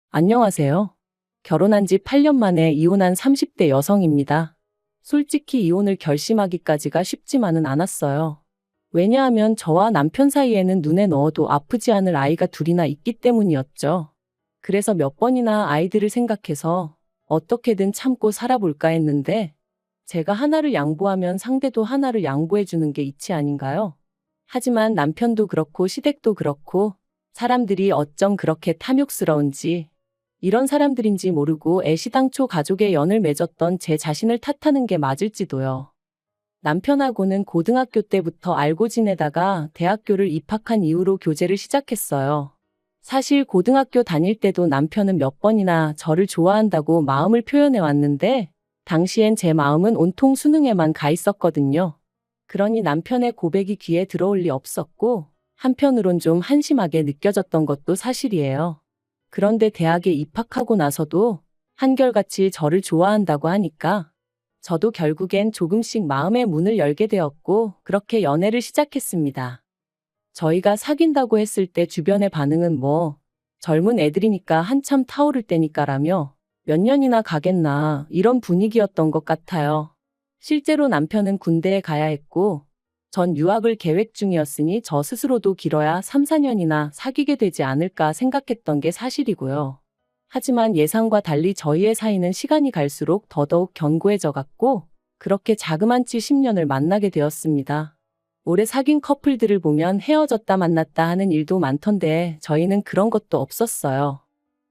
안녕하세요. 결혼한 지 8년 만에 이혼한 30대 여성입니다. 솔직히 이혼을 결심하기까지가 쉽지만은 않았어요. 왜냐하면 저와 남편 사이에는 눈에 넣어도 아프지 않을 아이가 둘이나 있기 때문이었죠. 그래서 몇 번이나 아이들을 생각해서 어떻게든 참고 살아볼까 했는데 제가 하나를 양보하면 상대도 하나를 양보해주는 게 이치 아닌가요? 하지만 남편도 그렇고 시댁도 그렇고 사람들이 어쩜 그렇게 탐욕스러운지 이런 사람들인지 모르고 애시당초 가족의 연을 맺었던 제 자신을 탓하는 게 맞을지도요. 남편하고는 고등학교 때부터 알고 지내다가 대학교를 입학한 이후로 교제를 시작했어요. 사실 고등학교 다닐 때도 남편은 몇 번이나 저를 좋아한다고 마음을 표현해 왔는데 당시엔 제 마음은 온통 수능에만 가 있었거든요. 그러니 남편의 고백이 귀에 들어올 리 없었고 한편으론 좀 한심하게 느껴졌던 것도 사실이에요. 그런데 대학에 입학하고 나서도 한결같이 저를 좋아한다고 하니까 저도 결국엔 조금씩 마음의 문을 열게 되었고 그렇게 연애를 시작했습니다. 저희가 사귄다고 했을 때 주변의 반응은 젊은 애들이니까 한참 타오를 때니까라며 몇 년이나 가겠나 이런 분위기였던 것 같아요. 실제로 남편은 군대에 가야 했고 전 유학을 계획 중이었으니 저 스스로도 길어야 3, 4년이나 사귀게 되지 않을까 생각했던 게 사실이고요. 하지만 예상과 달리 저희의 사이는 시간이 갈수록 더더욱 견고해져 갔고 그렇게 자그만치 10년을 만나게 되었습니다. 오래 사귄 커플들을 보면 헤어졌다 만났다 하는 일도 많던데 저희는 그런 것도 없었어요.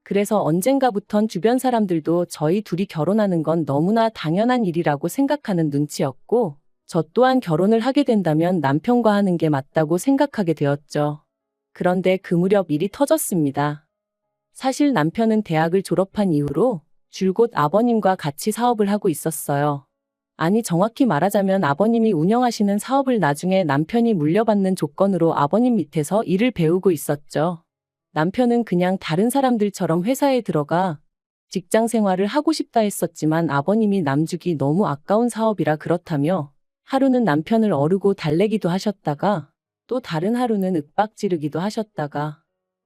그래서 언젠가부턴 주변 사람들도 저희 둘이 결혼하는 건 너무나 당연한 일이라고 생각하는 눈치였고 저 또한 결혼을 하게 된다면 남편과 하는 게 맞다고 생각하게 되었죠. 그런데 그 무렵 일이 터졌습니다. 사실 남편은 대학을 졸업한 이후로 줄곧 아버님과 같이 사업을 하고 있었어요. 아니 정확히 말하자면 아버님이 운영하시는 사업을 나중에 남편이 물려받는 조건으로 아버님 밑에서 일을 배우고 있었죠. 남편은 그냥 다른 사람들처럼 회사에 들어가 직장 생활을 하고 싶다 했었지만 아버님이 남주기 너무 아까운 사업이라 그렇다며 하루는 남편을 어르고 달래기도 하셨다가 또 다른 하루는 윽박지르기도 하셨다가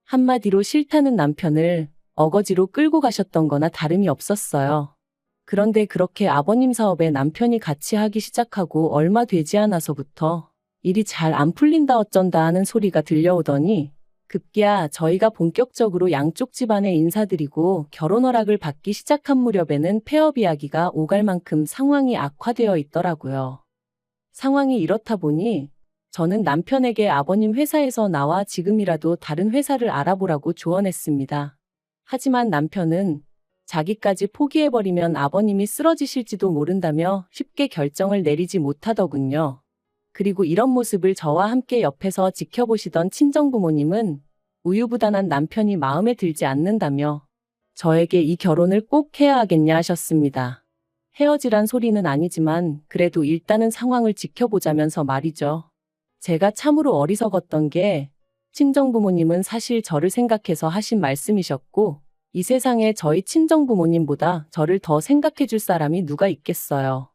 한마디로 싫다는 남편을 어거지로 끌고 가셨던 거나 다름이 없었어요. 그런데 그렇게 아버님 사업에 남편이 같이 하기 시작하고 얼마 되지 않아서부터 일이 잘 안 풀린다 어쩐다 하는 소리가 들려오더니 급기야 저희가 본격적으로 양쪽 집안에 인사드리고 결혼 허락을 받기 시작한 무렵에는 폐업 이야기가 오갈 만큼 상황이 악화되어 있더라고요. 상황이 이렇다 보니 저는 남편에게 아버님 회사에서 나와 지금이라도 다른 회사를 알아보라고 조언했습니다. 하지만 남편은 자기까지 포기해버리면 아버님이 쓰러지실지도 모른다며 쉽게 결정을 내리지 못하더군요. 그리고 이런 모습을 저와 함께 옆에서 지켜보시던 친정부모님은 우유부단한 남편이 마음에 들지 않는다며 저에게 이 결혼을 꼭 해야 하겠냐 하셨습니다. 헤어지란 소리는 아니지만 그래도 일단은 상황을 지켜보자면서 말이죠. 제가 참으로 어리석었던 게 친정부모님은 사실 저를 생각해서 하신 말씀이셨고 이 세상에 저희 친정부모님보다 저를 더 생각해 줄 사람이 누가 있겠어요.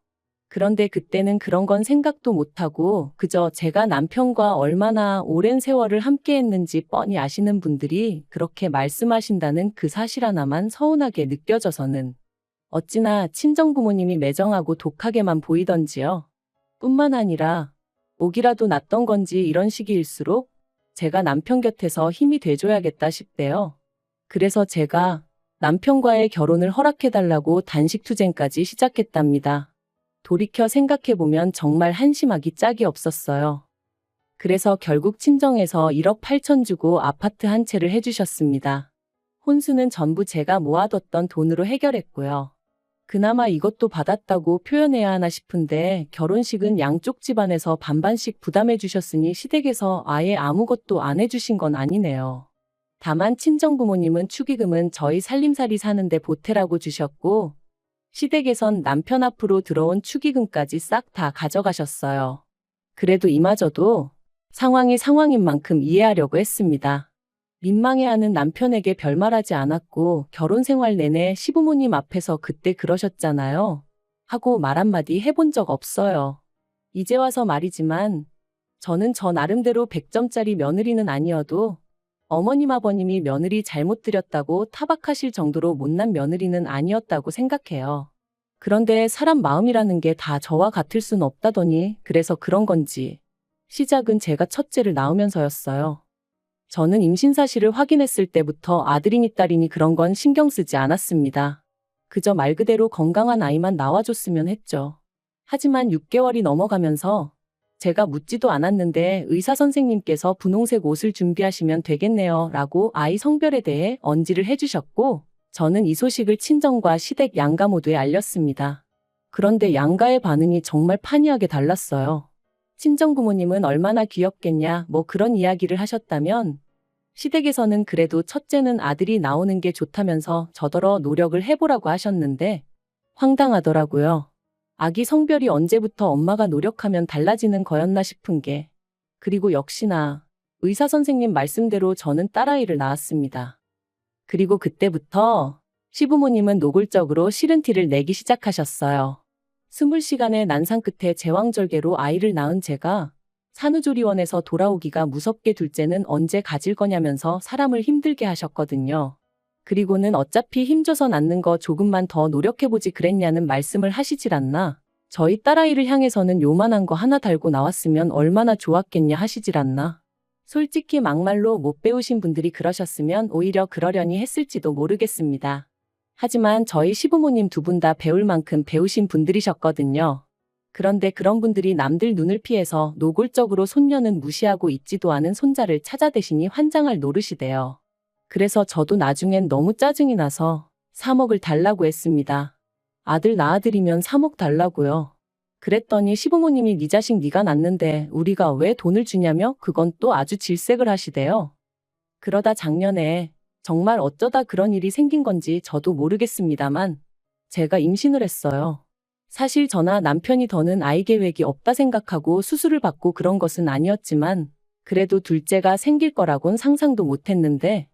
그런데 그때는 그런 건 생각도 못하고 그저 제가 남편과 얼마나 오랜 세월을 함께 했는지 뻔히 아시는 분들이 그렇게 말씀하신다는 그 사실 하나만 서운하게 느껴져서는 어찌나 친정부모님이 매정하고 독하게만 보이던지요. 뿐만 아니라 목이라도 났던 건지 이런 시기일수록 제가 남편 곁에서 힘이 돼줘야겠다 싶대요. 그래서 제가 남편과의 결혼을 허락해달라고 단식투쟁까지 시작했답니다. 돌이켜 생각해보면 정말 한심하기 짝이 없었어요. 그래서 결국 친정에서 1억 8천 주고 아파트 한 채를 해주셨습니다. 혼수는 전부 제가 모아뒀던 돈으로 해결했고요. 그나마 이것도 받았다고 표현해야 하나 싶은데 결혼식은 양쪽 집안에서 반반씩 부담해 주셨으니 시댁에서 아예 아무것도 안 해주신 건 아니네요. 다만 친정부모님은 축의금은 저희 살림살이 사는데 보태라고 주셨고 시댁에선 남편 앞으로 들어온 축의금까지 싹 다 가져가셨어요. 그래도 이마저도 상황이 상황인 만큼 이해하려고 했습니다. 민망해하는 남편에게 별말하지 않았고 결혼 생활 내내 시부모님 앞에서 그때 그러셨잖아요. 하고 말 한마디 해본 적 없어요. 이제 와서 말이지만 저는 저 나름대로 100점짜리 며느리는 아니어도 어머님 아버님이 며느리 잘못 들였다고 타박하실 정도로 못난 며느리는 아니었다고 생각해요. 그런데 사람 마음이라는 게 다 저와 같을 순 없다더니 그래서 그런 건지. 시작은 제가 첫째를 낳으면서였어요. 저는 임신 사실을 확인했을 때부터 아들이니 딸이니 그런 건 신경 쓰지 않았습니다. 그저 말 그대로 건강한 아이만 나와줬으면 했죠. 하지만 6개월이 넘어가면서 제가 묻지도 않았는데 의사 선생님께서 분홍색 옷을 준비하시면 되겠네요 라고 아이 성별에 대해 언지를 해주셨고 저는 이 소식을 친정과 시댁 양가 모두에 알렸습니다. 그런데 양가의 반응이 정말 판이하게 달랐어요. 친정 부모님은 얼마나 귀엽겠냐 뭐 그런 이야기를 하셨다면 시댁에서는 그래도 첫째는 아들이 나오는 게 좋다면서 저더러 노력을 해보라고 하셨는데 황당하더라고요. 아기 성별이 언제부터 엄마가 노력하면 달라지는 거였나 싶은 게. 그리고 역시나 의사 선생님 말씀대로 저는 딸아이를 낳았습니다. 그리고 그때부터 시부모님은 노골적으로 싫은 티를 내기 시작하셨어요. 20시간의 난상 끝에 제왕절개로 아이를 낳은 제가 산후조리원에서 돌아오기가 무섭게 둘째는 언제 가질 거냐면서 사람을 힘들게 하셨거든요. 그리고는 어차피 힘줘서 낳는 거 조금만 더 노력해보지 그랬냐는 말씀을 하시질 않나. 저희 딸아이를 향해서는 요만한 거 하나 달고 나왔으면 얼마나 좋았겠냐 하시질 않나. 솔직히 막말로 못 배우신 분들이 그러셨으면 오히려 그러려니 했을지도 모르겠습니다. 하지만 저희 시부모님 두 분 다 배울 만큼 배우신 분들이셨거든요. 그런데 그런 분들이 남들 눈을 피해서 노골적으로 손녀는 무시하고 있지도 않은 손자를 찾아대시니 환장할 노릇이대요. 그래서 저도 나중엔 너무 짜증이 나서 3억을 달라고 했습니다. 아들 낳아드리면 3억 달라고요. 그랬더니 시부모님이 네 자식 네가 낳는데 우리가 왜 돈을 주냐며 그건 또 아주 질색을 하시대요. 그러다 작년에 정말 어쩌다 그런 일이 생긴 건지 저도 모르겠습니다만 제가 임신을 했어요. 사실 저나 남편이 더는 아이 계획이 없다 생각하고 수술을 받고 그런 것은 아니었지만 그래도 둘째가 생길 거라곤 상상도 못했는데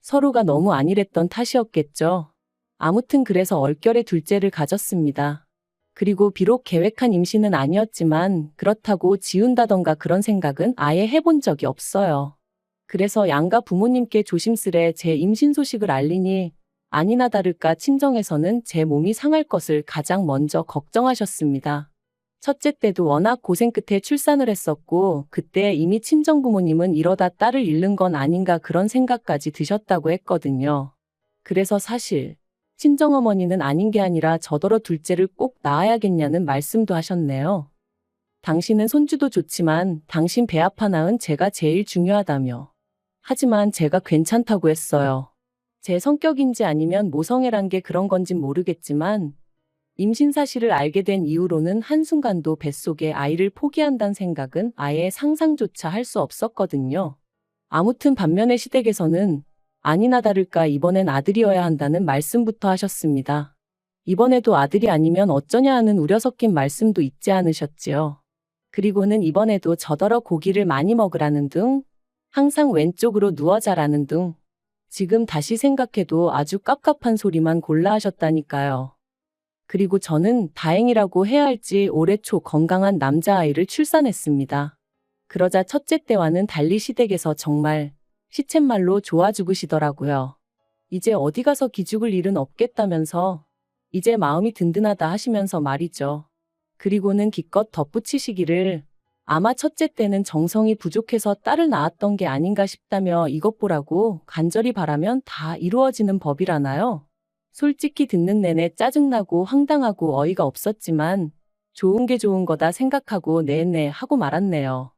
서로가 너무 안일했던 탓이었겠죠. 아무튼 그래서 얼결에 둘째를 가졌습니다. 그리고 비록 계획한 임신은 아니었지만 그렇다고 지운다던가 그런 생각은 아예 해본 적이 없어요. 그래서 양가 부모님께 조심스레 제 임신 소식을 알리니 아니나 다를까 친정에서는 제 몸이 상할 것을 가장 먼저 걱정하셨습니다. 첫째 때도 워낙 고생 끝에 출산을 했었고 그때 이미 친정 부모님은 이러다 딸을 잃는 건 아닌가 그런 생각까지 드셨다고 했거든요. 그래서 사실 친정어머니는 아닌 게 아니라 저더러 둘째를 꼭 낳아야겠냐는 말씀도 하셨네요. 당신은 손주도 좋지만 당신 배 아파 낳은 제가 제일 중요하다며. 하지만 제가 괜찮다고 했어요. 제 성격인지 아니면 모성애란 게 그런 건진 모르겠지만 임신 사실을 알게 된 이후로는 한순간도 뱃속에 아이를 포기한다는 생각은 아예 상상조차 할 수 없었거든요. 아무튼 반면에 시댁에서는 아니나 다를까 이번엔 아들이어야 한다는 말씀부터 하셨습니다. 이번에도 아들이 아니면 어쩌냐 하는 우려 섞인 말씀도 잊지 않으셨지요. 그리고는 이번에도 저더러 고기를 많이 먹으라는 둥, 항상 왼쪽으로 누워 자라는 둥, 지금 다시 생각해도 아주 깝깝한 소리만 골라 하셨다니까요. 그리고 저는 다행이라고 해야 할지 올해 초 건강한 남자아이를 출산했습니다. 그러자 첫째 때와는 달리 시댁에서 정말 시쳇말로 좋아 죽으시더라고요. 이제 어디 가서 기죽을 일은 없겠다면서 이제 마음이 든든하다 하시면서 말이죠. 그리고는 기껏 덧붙이시기를 아마 첫째 때는 정성이 부족해서 딸을 낳았던 게 아닌가 싶다며 이것 보라고 간절히 바라면 다 이루어지는 법이라나요? 솔직히 듣는 내내 짜증나고 황당하고 어이가 없었지만 좋은 게 좋은 거다 생각하고 네네 하고 말았네요.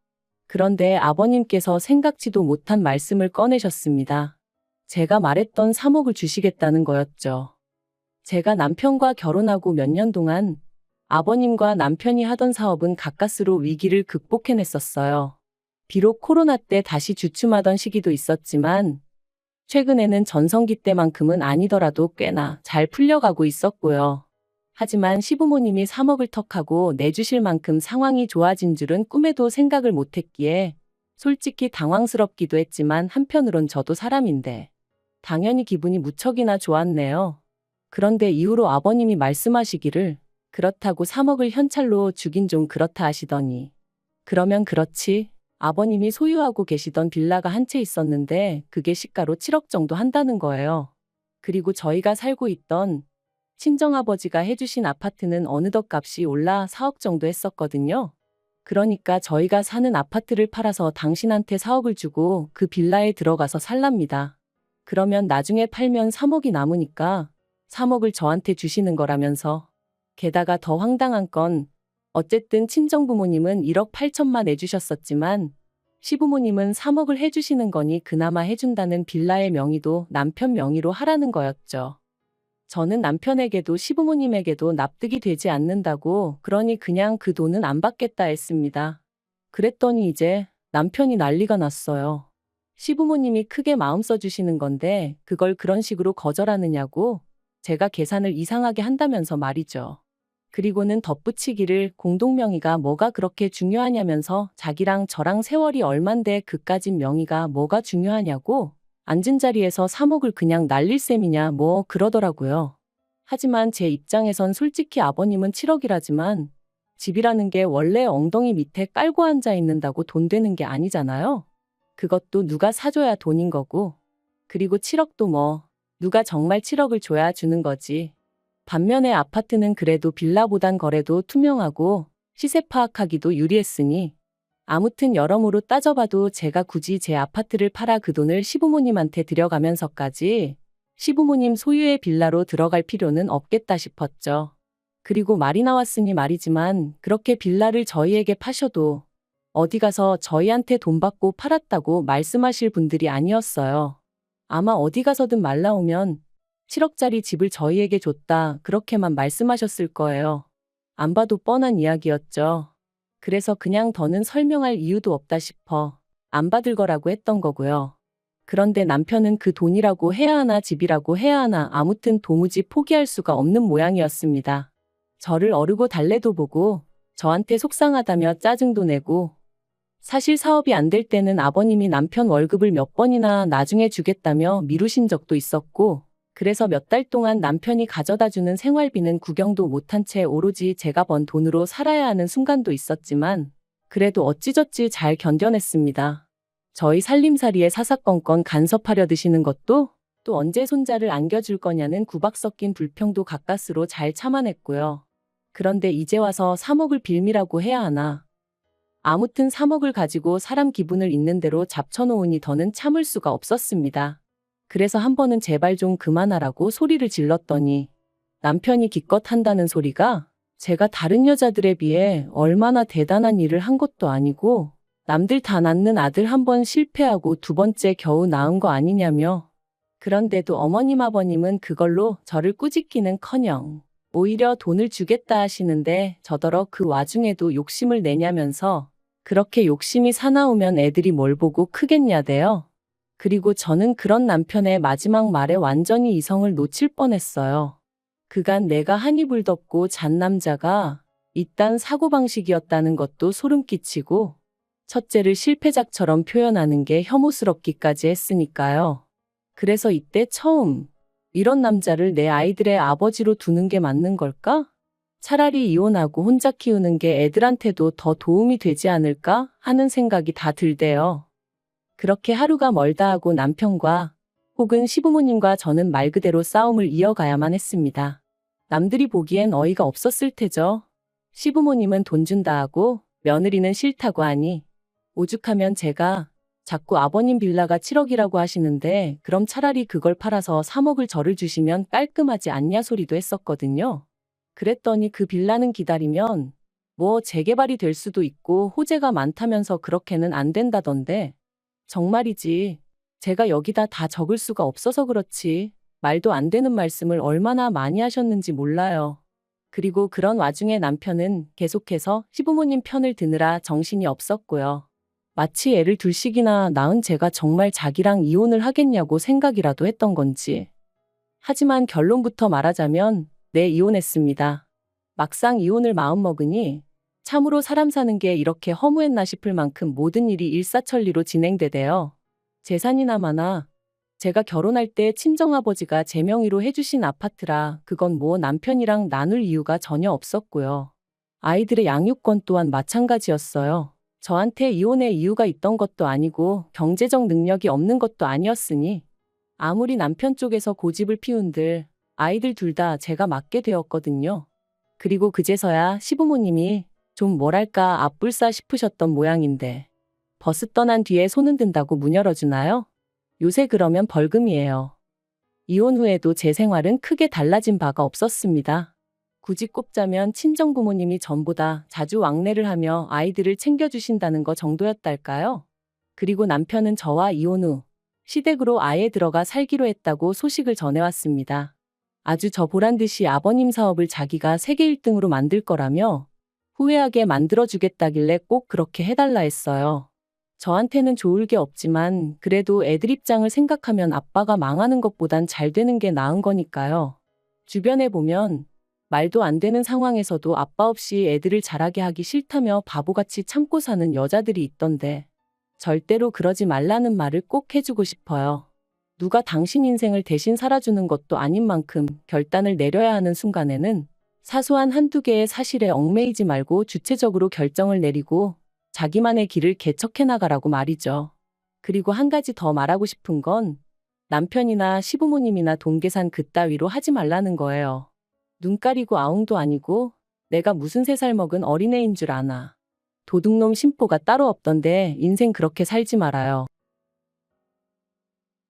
그런데 아버님께서 생각지도 못한 말씀을 꺼내셨습니다. 제가 말했던 3억을 주시겠다는 거였죠. 제가 남편과 결혼하고 몇 년 동안 아버님과 남편이 하던 사업은 가까스로 위기를 극복해냈었어요. 비록 코로나 때 다시 주춤하던 시기도 있었지만 최근에는 전성기 때만큼은 아니더라도 꽤나 잘 풀려가고 있었고요. 하지만 시부모님이 3억을 턱하고 내주실 만큼 상황이 좋아진 줄은 꿈에도 생각을 못했기에 솔직히 당황스럽기도 했지만 한편으론 저도 사람인데 당연히 기분이 무척이나 좋았네요. 그런데 이후로 아버님이 말씀하시기를 그렇다고 3억을 현찰로 주긴 좀 그렇다 하시더니 그러면 그렇지 아버님이 소유하고 계시던 빌라가 한 채 있었는데 그게 시가로 7억 정도 한다는 거예요. 그리고 저희가 살고 있던 친정아버지가 해주신 아파트는 어느덧 값이 올라 4억 정도 했었거든요. 그러니까 저희가 사는 아파트를 팔아서 당신한테 4억을 주고 그 빌라에 들어가서 살랍니다. 그러면 나중에 팔면 3억이 남으니까 3억을 저한테 주시는 거라면서. 게다가 더 황당한 건 어쨌든 친정부모님은 1억 8천만 내주셨었지만 시부모님은 3억을 해주시는 거니 그나마 해준다는 빌라의 명의도 남편 명의로 하라는 거였죠. 저는 남편에게도 시부모님에게도 납득이 되지 않는다고 그러니 그냥 그 돈은 안 받겠다 했습니다. 그랬더니 이제 남편이 난리가 났어요. 시부모님이 크게 마음 써주시는 건데 그걸 그런 식으로 거절하느냐고 제가 계산을 이상하게 한다면서 말이죠. 그리고는 덧붙이기를 공동명의가 뭐가 그렇게 중요하냐면서 자기랑 저랑 세월이 얼만데 그까진 명의가 뭐가 중요하냐고 앉은 자리에서 3억을 그냥 날릴 셈이냐 뭐 그러더라고요. 하지만 제 입장에선 솔직히 아버님은 7억이라지만 집이라는 게 원래 엉덩이 밑에 깔고 앉아 있는다고 돈 되는 게 아니잖아요. 그것도 누가 사줘야 돈인 거고. 그리고 7억도 뭐 누가 정말 7억을 줘야 주는 거지. 반면에 아파트는 그래도 빌라보단 거래도 투명하고 시세 파악하기도 유리했으니 아무튼 여러모로 따져봐도 제가 굳이 제 아파트를 팔아 그 돈을 시부모님한테 들여가면서까지 시부모님 소유의 빌라로 들어갈 필요는 없겠다 싶었죠. 그리고 말이 나왔으니 말이지만 그렇게 빌라를 저희에게 파셔도 어디 가서 저희한테 돈 받고 팔았다고 말씀하실 분들이 아니었어요. 아마 어디 가서든 말 나오면 7억짜리 집을 저희에게 줬다 그렇게만 말씀하셨을 거예요. 안 봐도 뻔한 이야기였죠. 그래서 그냥 더는 설명할 이유도 없다 싶어 안 받을 거라고 했던 거고요. 그런데 남편은 그 돈이라고 해야 하나 집이라고 해야 하나 아무튼 도무지 포기할 수가 없는 모양이었습니다. 저를 어르고 달래도 보고 저한테 속상하다며 짜증도 내고 사실 사업이 안 될 때는 아버님이 남편 월급을 몇 번이나 나중에 주겠다며 미루신 적도 있었고 그래서 몇 달 동안 남편이 가져다주는 생활비는 구경도 못한 채 오로지 제가 번 돈으로 살아야 하는 순간도 있었지만 그래도 어찌저찌 잘 견뎌냈습니다. 저희 살림살이에 사사건건 간섭하려 드시는 것도 또 언제 손자를 안겨줄 거냐는 구박 섞인 불평도 가까스로 잘 참아냈고요. 그런데 이제 와서 3억을 빌미라고 해야 하나. 아무튼 3억을 가지고 사람 기분을 있는 대로 잡쳐놓으니 더는 참을 수가 없었습니다. 그래서 한 번은 제발 좀 그만하라고 소리를 질렀더니 남편이 기껏 한다는 소리가 제가 다른 여자들에 비해 얼마나 대단한 일을 한 것도 아니고 남들 다 낳는 아들 한 번 실패하고 두 번째 겨우 낳은 거 아니냐며. 그런데도 어머님 아버님은 그걸로 저를 꾸짖기는커녕 오히려 돈을 주겠다 하시는데 저더러 그 와중에도 욕심을 내냐면서 그렇게 욕심이 사나우면 애들이 뭘 보고 크겠냐대요. 그리고 저는 그런 남편의 마지막 말에 완전히 이성을 놓칠 뻔했어요. 그간 내가 한 이불 덮고 잔 남자가 이딴 사고방식이었다는 것도 소름 끼치고 첫째를 실패작처럼 표현하는 게 혐오스럽기까지 했으니까요. 그래서 이때 처음 이런 남자를 내 아이들의 아버지로 두는 게 맞는 걸까? 차라리 이혼하고 혼자 키우는 게 애들한테도 더 도움이 되지 않을까 하는 생각이 다 들대요. 그렇게 하루가 멀다 하고 남편과 혹은 시부모님과 저는 말 그대로 싸움을 이어가야만 했습니다. 남들이 보기엔 어이가 없었을 테죠. 시부모님은 돈 준다 하고 며느리는 싫다고 하니 오죽하면 제가 자꾸 아버님 빌라가 7억이라고 하시는데 그럼 차라리 그걸 팔아서 3억을 저를 주시면 깔끔하지 않냐 소리도 했었거든요. 그랬더니 그 빌라는 기다리면 뭐 재개발이 될 수도 있고 호재가 많다면서 그렇게는 안 된다던데 정말이지 제가 여기다 다 적을 수가 없어서 그렇지 말도 안 되는 말씀을 얼마나 많이 하셨는지 몰라요. 그리고 그런 와중에 남편은 계속해서 시부모님 편을 드느라 정신이 없었고요. 마치 애를 둘씩이나 낳은 제가 정말 자기랑 이혼을 하겠냐고 생각이라도 했던 건지. 하지만 결론부터 말하자면 네, 이혼했습니다. 막상 이혼을 마음먹으니 참으로 사람 사는 게 이렇게 허무했나 싶을 만큼 모든 일이 일사천리로 진행되대요. 재산이나 마나 제가 결혼할 때 친정아버지가 제 명의로 해주신 아파트라 그건 뭐 남편이랑 나눌 이유가 전혀 없었고요. 아이들의 양육권 또한 마찬가지였어요. 저한테 이혼의 이유가 있던 것도 아니고 경제적 능력이 없는 것도 아니었으니 아무리 남편 쪽에서 고집을 피운들 아이들 둘 다 제가 맡게 되었거든요. 그리고 그제서야 시부모님이 좀 뭐랄까 앞불싸 싶으셨던 모양인데 버스 떠난 뒤에 손은 든다고 문 열어주나요? 요새 그러면 벌금이에요. 이혼 후에도 제 생활은 크게 달라진 바가 없었습니다. 굳이 꼽자면 친정부모님이 전보다 자주 왕래를 하며 아이들을 챙겨주신다는 거 정도였달까요? 그리고 남편은 저와 이혼 후 시댁으로 아예 들어가 살기로 했다고 소식을 전해왔습니다. 아주 저 보란 듯이 아버님 사업을 자기가 세계 1등으로 만들 거라며 후회하게 만들어주겠다길래 꼭 그렇게 해달라 했어요. 저한테는 좋을 게 없지만 그래도 애들 입장을 생각하면 아빠가 망하는 것보단 잘 되는 게 나은 거니까요. 주변에 보면 말도 안 되는 상황에서도 아빠 없이 애들을 자라게 하기 싫다며 바보같이 참고 사는 여자들이 있던데 절대로 그러지 말라는 말을 꼭 해주고 싶어요. 누가 당신 인생을 대신 살아주는 것도 아닌 만큼 결단을 내려야 하는 순간에는 사소한 한두 개의 사실에 얽매이지 말고 주체적으로 결정을 내리고 자기만의 길을 개척해 나가라고 말이죠. 그리고 한 가지 더 말하고 싶은 건 남편이나 시부모님이나 돈 계산 그따위로 하지 말라는 거예요. 눈 가리고 아웅도 아니고 내가 무슨 3살 먹은 어린애인 줄 아나. 도둑놈 심보가 따로 없던데 인생 그렇게 살지 말아요.